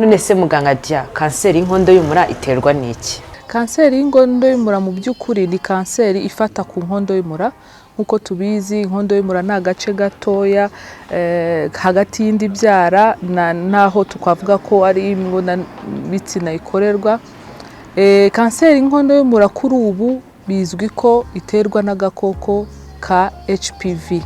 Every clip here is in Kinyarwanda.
none se muganga dya kanseri y'inkondo y'umura iterwa n'iki? Kanseri y'inkondo y'umura mu by'ukuri ni kanseri ifata ku nkondo y'umura. Nkuko tubizi inkondo y'umura ni agace gatoya hagati y'indi byara naho tukavuga ko ari imibonano bitsina ikorerwa. Kanseri y'inkondo y'umura kuri ubu bizwi ko iterwa n'agakoko ka HPV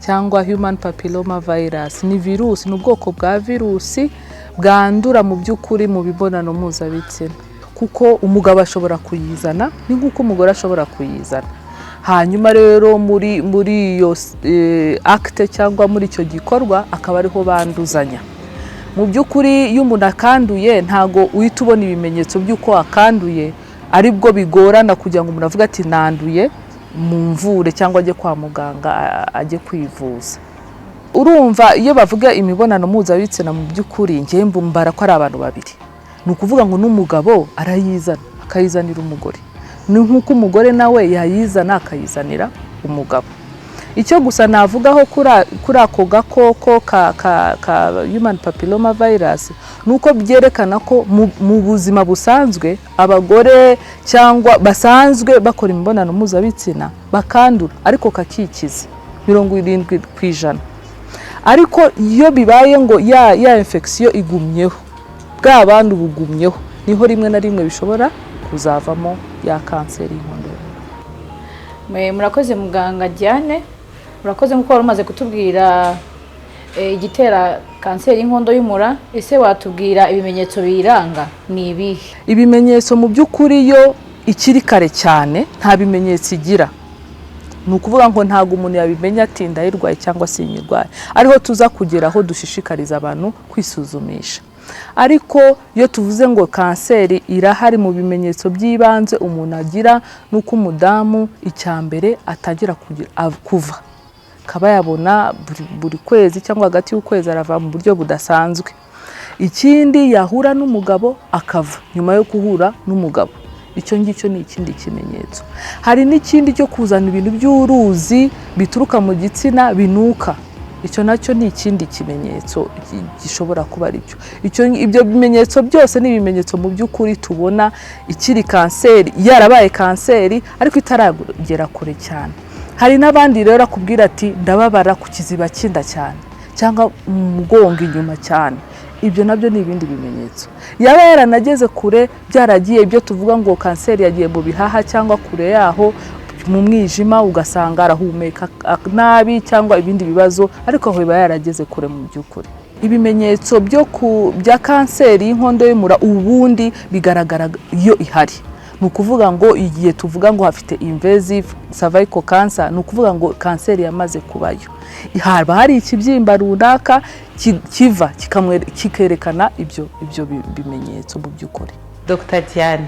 cyangwa human papilloma virus. Ni virusi, ni ubwoko bwa virusi bwandura mu by'ukuri mu bibonano mpuzabitsina, kuko umugabo ashobora kuyizana ni nk'uko umugore ashobora kuyizana. Hanyuma rero muri iyo acte cyangwa muri icyo gikorwa akaba ariho banduzanya. Mu by'ukuri iyo umuntu akanduye ntago uhita ubona ibimenyetso by'uko akanduye, aribwo bigorana kugira ngo umuntu avuga ati nanduye mu mvure cyangwa ajye kwa muganga ajye kwivuza. Urumva iyo bavuga imibonano mpuzabitsina mu by'ukuri ngiye mbara ko ari abantu babiri. Ni ukuvuga ngo n'umugabo arayizana akayizanira umugore, ni nk'uko umugore nawe yayizana akayizanira umugabo. Icyo gusa navugaho kuri ako gakoko ka human papilloma virus nuko byerekana ko mu buzima busanzwe abagore cyangwa basanzwe bakora imibonano mpuzabitsina bakandura ariko kakikiza 70%. Ariko iyo bibaye ngo ya infection igumyeho, bwa bantu bugumyeho, niho rimwe na rimwe bishobora kuzavamo ya kanseri y'inkondo y'umura. Murakoze muganga Diane, murakoze nkuko umaze kutubwira igitera kanseri y'inkondo y'umura. Ese watubwira ibimenyetso biranga ni ibihe? Ibimenyetso mu by'ukuri yo ikiri kare cyane nta bimenyetso igira. Ni ukuvuga ngo ntago umuntu yabimenya ati ndayirwaye cyangwa se inyirwaye, ariho tuza kugera aho dushishikariza abantu kwisuzumisha. Ariko iyo tuvuze ngo kanseri irahari, mu bimenyetso by'ibanze umuntu agira nuko umudamu icyambere atangira kuva, kaba yabona buri kwezi cyangwa hagati y'ukwezi arava mu buryo budasanzwe. Ikindi yahura n'umugabo akava nyuma yo guhura n'umugabo, icyo ngicyo ni ikindi kimenyetso. Hari n'ikindi cyo kuzana ibintu by'uruzi bituruka mu gitsina binuka, icyo nacyo ni ikindi kimenyetso gishobora kuba ari cyo. Ibyo bimenyetso byose ni ibimenyetso mu by'ukuri tubona ikiri kanseri, yarabaye kanseri ariko itaragera kure cyane. Hari n'abandi rero akubwira ati ndababara ku kiziba cy'inda cyane cyangwa mu mugongo inyuma cyane. Ibyo nabyo ni ibindi bimenyetso. Yaba yaranageze kure, byaragiye ibyo tuvuga ngo kanseri yagiye mu bihaha cyangwa kure yaho mu mwijima, ugasanga arahumeka nabi cyangwa ibindi bibazo, ariko aho biba yarageze kure mu by'ukuri. Ibimenyetso bya kanseri y'inkondo y'umura ubundi bigaragara iyo ihari. Ni ukuvuga ngo igihe tuvuga ngo hafite invasive cervical cancer, ni ukuvuga ngo kanseri yamaze kubayo. Haba hari ikibyimba runaka kiva kikerekana ibyo bimenyetso mu by'ukuri. Dr. Diane,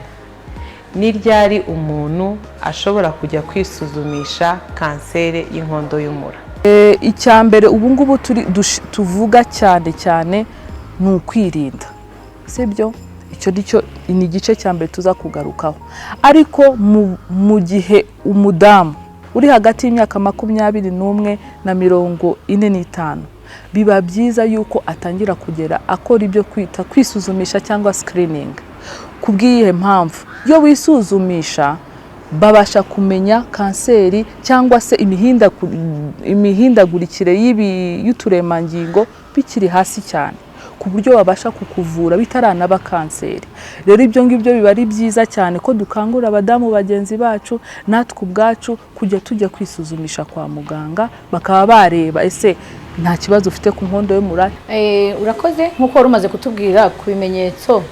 ni ryari umuntu ashobora kujya kwisuzumisha kanseri y'inkondo y'umura? Icyambere ubu ngubu tuvuga cyane ni ukwirinda, sibyo? Icyo ni igice cyambere tuza kugarukaho. Ariko mu gihe umudamu uri hagati y'imyaka 21 na 45, biba byiza yuko atangira kugera akora ibyo kwita kwisuzumisha cyangwa screening. Kubwiye mpamvu iyo wisuzumisha babasha kumenya kanseri cyangwa se imihindagurikire y'uturemangingo bikiri hasi cyane, ku buryo babasha kukuvura bitaranaba kanseri. Rero ibyo ngibyo biba ari byiza cyane ko dukangura abadamu bagenzi bacu natwe ubwacu kujya tujya kwisuzumisha kwa muganga, bakaba bareba ese nta kibazo ufite ku nkondo y'umura. Urakoze nkuko umaze kutubwira ku bimenyetso.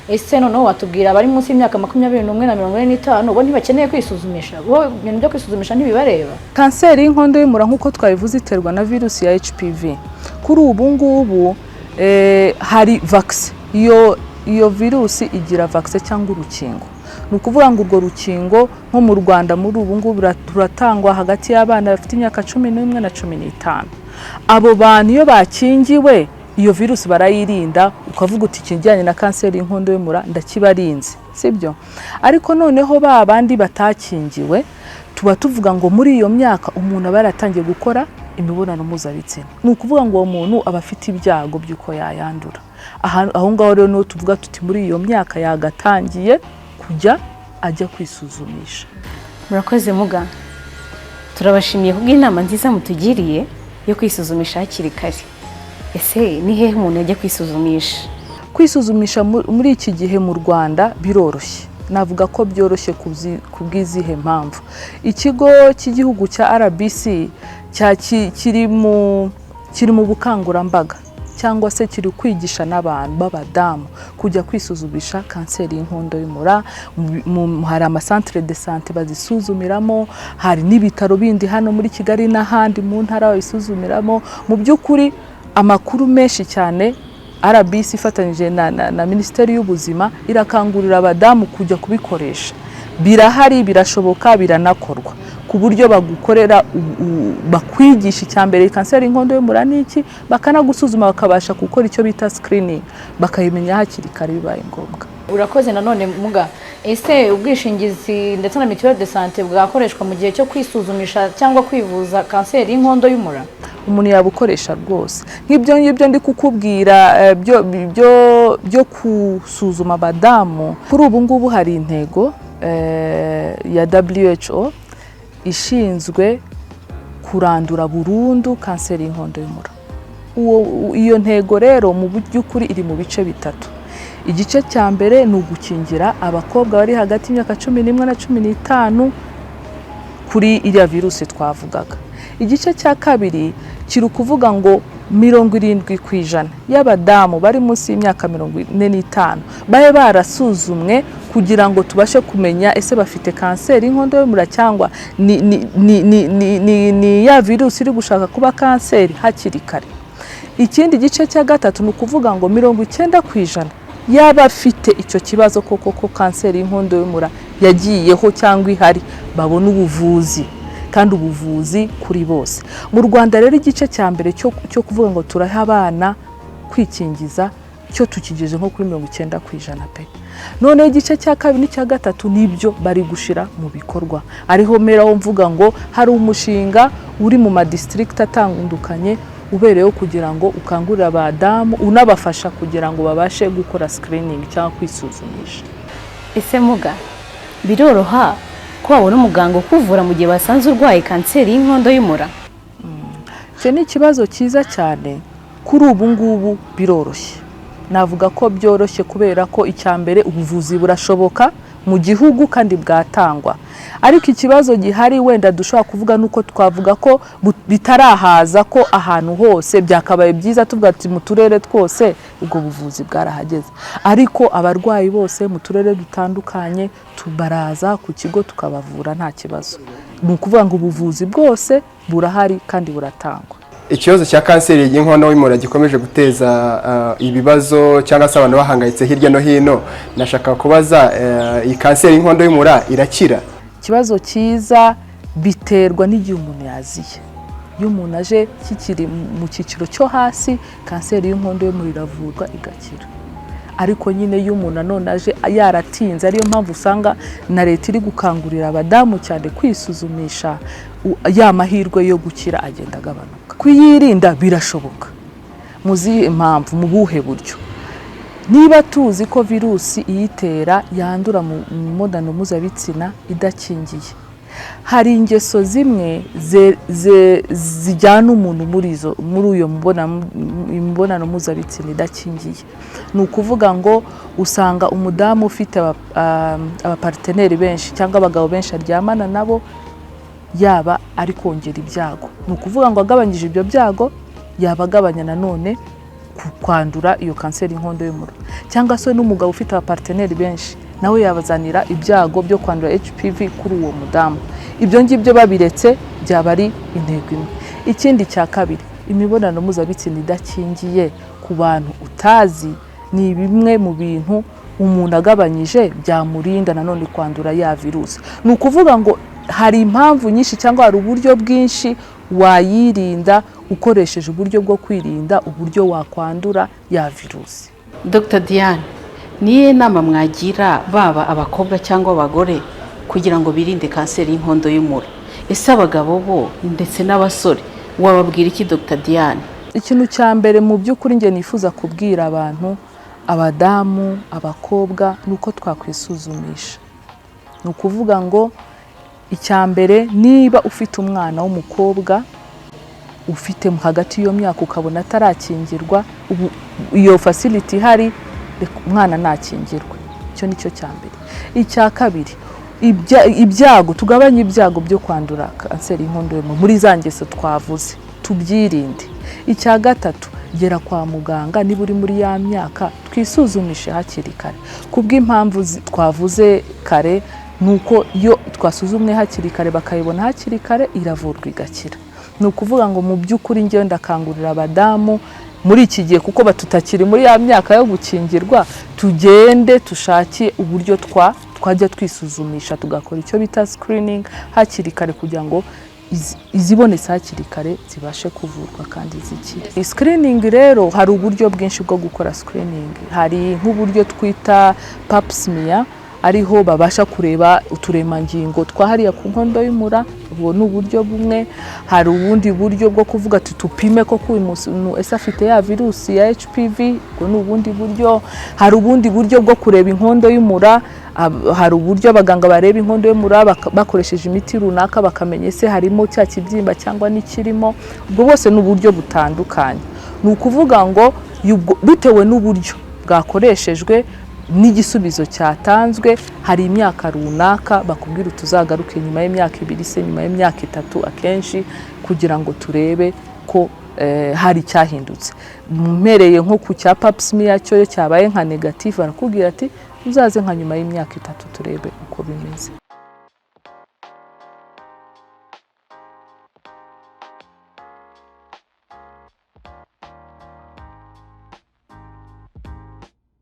Ese noneho watubwira abari munsi y'imyaka 21 na 45 bo ntibakeneye kwisuzumisha? Bo ibintu byo kwisuzumisha ntibibareba? Kanseri y'inkondo y'umura nkuko twabivuze iterwa na virusi ya HPV. Kuri ubu ngubu hari vaccine. Iyo virusi igira vaccine cyangwa urukingo. Ni ukuvuga ngo urwo rukingo nko mu Rwanda muri ubu ngubu ruratangwa hagati y'abana bafite imyaka 11 na 15. Abo bantu iyo bakingiwe iyo virusi barayirinda, ukavuga uti ikijyanye na kanseri y'inkondo y'umura ndakibarinze, sibyo? Ariko noneho babandi batakingiwe tuba tuvuga ngo muri iyo myaka umuntu aba yaratangiye gukora imibonano mpuzabitsina. Ni ukuvuga ngo uwo muntu aba afite ibyago by'uko yayandura. aho ngaho rero niho tuvuga tuti muri iyo myaka yagatangiye kujya ajya kwisuzumisha. Murakoze muga, turabashimiye kubw'inama nziza mutugiriye yo kwisuzumisha hakiri kare. Ese ni hehe umuntu yajya kwisuzumisha? Kwisuzumisha muri iki gihe mu Rwanda biroroshye, navuga ko byoroshye kubw'izihe mpamvu. Ikigo cy'igihugu cya RBC kiri mu bukangurambaga cyangwa se kiri kwigisha n'abantu b'abadamu kujya kwisuzumisha kanseri y'inkondo y'umura. Hari amasantere de sante bazisuzumiramo, hari n'ibitaro bindi hano muri Kigali n'ahandi mu ntara babisuzumiramo. Mu by'ukuri amakuru menshi cyane RBC ifatanyije na Minisiteri y'Ubuzima irakangurira abadamu kujya kubikoresha. Birahari, birashoboka, biranakorwa ku buryo bagukorera bakwigisha icyambere kanseri y'inkondo y'umura n'iki, bakanagusuzuma bakabasha gukora icyo bita screening, bakayimenya hakiri kare bibaye ngombwa. Urakoze nanone muga, ese ubwishingizi ndetse na mituelle de santé bwakoreshwa mu gihe cyo kwisuzumisha cyangwa kwivuza kanseri y'inkondo y'umura? Umuntu yabukoresha rwose. Nk'ibyo ngibyo ndi kukubwira byo kusuzuma abadamu, kuri ubu ngubu hari intego ya WHO ishinzwe kurandura burundu kanseri y'inkondo y'umura. Iyo ntego rero mu by'ukuri iri mu bice bitatu. Igice cya mbere ni ugukingira abakobwa bari hagati y'imyaka 11 na 15 kuri iriya virusi twavugaga. Igice cya kabiri kiri kuvuga ngo 70% y'abadamu bari munsi y'imyaka 45 bahe barasuzumwe kugira ngo tubashe kumenya ese bafite kanseri y'inkondo y'umura cyangwa ni ya virusi iri gushaka kuba kanseri hakiri kare. Ikindi gice cya gatatu ni ukuvuga ngo 90% yaba afite icyo kibazo koko kanseri y'inkondo y'umura yagiyeho cyangwa ihari babona ubuvuzi, kandi ubuvuzi kuri bose. Mu Rwanda rero igice cya mbere cyo kuvuga ngo turaha abana kwikingiza cyo tukigeje nko kuri 90% pe. None igice cya kabiri n'icya gatatu nibyo bari gushira mu bikorwa. Ariho meraho mvuga ngo hari umushinga uri mu ma district atandukanye ubereyeho kugira ngo ukangurira abadamu unabafasha kugira ngo babashe gukora screening cyangwa kwisuzumisha. Ese muga, biroroha ko wabona umuganga ukuvura mu gihe basanze urwaye kanseri y'inkondo y'umura? Icyo ni ikibazo cyiza cyane. Kuri ubu ngubu biroroshye. Navuga ko byoroshye kubera ko icyambere ubuvuzi burashoboka mu gihugu kandi bwatangwa. Ariko ikibazo gihari wenda dushobora kuvuga nuko twavuga ko bitarahaza, ko ahantu hose byakabaye byiza tuvuga ati mu turere twose ubwo buvuzi bwarahageze. Ariko abarwayi bose mu turere dutandukanye tubaraza ku kigo tukabavura nta kibazo. Ni ukuvuga ngo ubuvuzi bwose burahari kandi buratangwa. Ikibazo cya kanseri y'inkondo y'umura gikomeje guteza ibibazo cyangwa se abantu bahangayitse hirya no hino. Nashaka kubaza, iyi kanseri y'inkondo y'umura irakira? Ikibazo cyiza, biterwa n'igihe umuntu yaziye. Iyo umuntu aje kikiri mu cyiciro cyo hasi, kanseri y'inkondo y'umura iravurwa igakira. Ariko nyine iyo umuntu nanone aje yaratinze, ariyo mpamvu usanga na leta iri gukangurira abadamu cyane kwisuzumisha, ya mahirwe yo gukira agenda agabanuka. Kwirinda birashoboka. Muzihe impamvu, mu buhe buryo? Niba tuzi ko virusi iyitera yandura mu mibonano mpuzabitsina idakingiye, hari ingeso zimwe zijyana umuntu muri uyo mibonano mpuzabitsina idakingiye. Ni ukuvuga ngo usanga umudamu ufite abaparteneri benshi cyangwa abagabo benshi aryamana nabo, yaba ari kongera ibyago. Ni ukuvuga ngo agabanyije ibyo byago yaba agabanya nanone kwandura iyo kanseri y'inkondo y'umura. Cyangwa se n'umugabo ufite abaparteneri benshi nawe yabazanira ibyago byo kwandura HPV kuri uwo mudamu. Ibyo ngibyo babiretse byaba ari intego imwe. Ikindi cya kabiri, imibonano mpuzabitsina idakingiye ku bantu utazi ni bimwe mu bintu umuntu agabanyije byamurinda nanone kwandura ya virusi. Ni ukuvuga ngo hari impamvu nyinshi cyangwa hari uburyo bwinshi wayirinda ukoresheje uburyo bwo kwirinda uburyo wakwandura ya virusi. Dr. Diane, niye nama mwagira baba abakobwa cyangwa abagore kugira ngo birinde kanseri y'inkondo y'umura? Ese abagabo bo ndetse n'abasore wababwira iki Dr. Diane? ikintu cya mbere mu by'ukuri njye nifuza kubwira abantu, abadamu, abakobwa, ni uko twakwisuzumisha. Ni ukuvuga ngo icya mbere, niba ufite umwana w'umukobwa ufite hagati y'iyo myaka ukabona atarakingirwa, iyo facility ihari, umwana ntakingirwe. Icyo ni cyo cya mbere. Icya kabiri, ibyago, tugabanye ibyago byo kwandura kanseri y'inkondo y'umura muri za ngeso twavuze, tubyirinde. Icya gatatu, gera kwa muganga niba uri muri ya myaka, twisuzumishe hakiri kare. Kubw'impamvu twavuze kare, nuko iyo twasuzumwe hakiri kare bakayibona hakiri kare, iravurwa igakira. Ni ukuvuga ngo mu by'ukuri njyewe ndakangurira abadamu muri iki gihe, kuko batutakiri muri ya myaka yo gukingirwa, tugende tushake uburyo twajya twisuzumisha, tugakora icyo bita screening hakiri kare, kugira ngo izibonetse hakiri kare zibashe kuvurwa kandi zikire. Screening rero, hari uburyo bwinshi bwo gukora screening. Hari nk'uburyo twita pap smear, ariho babasha kureba uturemangingo twahariya ku nkondo y'umura, ubwo ni uburyo bumwe. Hari ubundi buryo bwo kuvuga ati tupime ko uyu muntu ese afite ya virusi ya HPV, ubwo ni ubundi buryo. Hari ubundi buryo bwo kureba inkondo y'umura, hari uburyo abaganga bareba inkondo y'umura bakoresheje imiti runaka, bakamenya ese harimo cya kibyimba cyangwa n'ikirimo. Ubwo bwose ni uburyo butandukanye. Ni ukuvuga ngo bitewe n'uburyo bwakoreshejwe n'igisubizo cyatanzwe, hari imyaka runaka bakubwira utuzagaruke nyuma y'imyaka 2 se nyuma y'imyaka 3 akenshi, kugira ngo turebe ko hari cyahindutse. Mpereye nko ku cya pap smear cyo cyabaye nka negative, barakubwira ati uzaze nka nyuma y'imyaka 3 turebe uko bimeze.